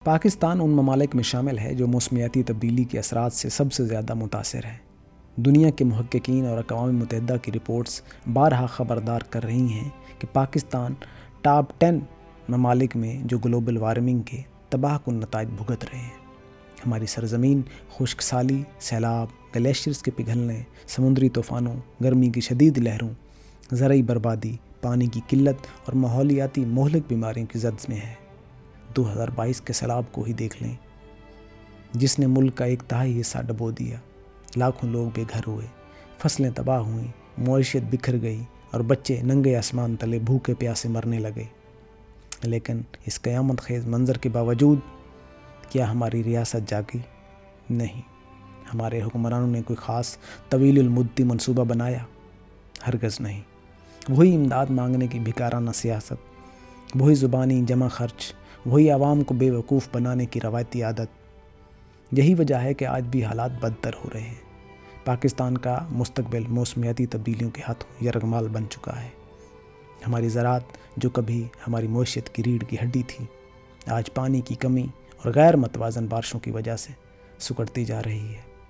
پاکستان ان ممالک میں شامل ہے جو موسمیاتی تبدیلی کے اثرات سے سب سے زیادہ متاثر ہیں۔ دنیا کے محققین اور اقوام متحدہ کی رپورٹس بارہا خبردار کر رہی ہیں کہ پاکستان ٹاپ 10 ممالک میں جو گلوبل وارمنگ کے تباہ کن نتائج بھگت رہے ہیں۔ ہماری سرزمین خشک سالی، سیلاب، گلیشیئرز کے پگھلنے، سمندری طوفانوں، گرمی کی شدید لہروں، زرعی بربادی، پانی کی قلت اور ماحولیاتی مہلک بیماریوں کی زد میں ہے۔ 2022 کے سیلاب کو ہی دیکھ لیں، جس نے ملک کا 1/3 حصہ ڈبو دیا۔ لاکھوں لوگ بے گھر ہوئے، فصلیں تباہ ہوئیں، معیشت بکھر گئی اور بچے ننگے آسمان تلے بھوکے پیاسے مرنے لگے۔ لیکن اس قیامت خیز منظر کے باوجود کیا ہماری ریاست جاگی؟ نہیں۔ ہمارے حکمرانوں نے کوئی خاص طویل المدتی منصوبہ بنایا؟ ہرگز نہیں۔ وہی امداد مانگنے کی بھکارانہ سیاست، وہی زبانی جمع خرچ، وہی عوام کو بے وقوف بنانے کی روایتی عادت۔ یہی وجہ ہے کہ آج بھی حالات بدتر ہو رہے ہیں۔ پاکستان کا مستقبل موسمیاتی تبدیلیوں کے ہاتھوں یرغمال بن چکا ہے۔ ہماری زراعت جو کبھی ہماری معیشت کی ریڑھ کی ہڈی تھی، آج پانی کی کمی اور غیر متوازن بارشوں کی وجہ سے سکڑتی جا رہی ہے۔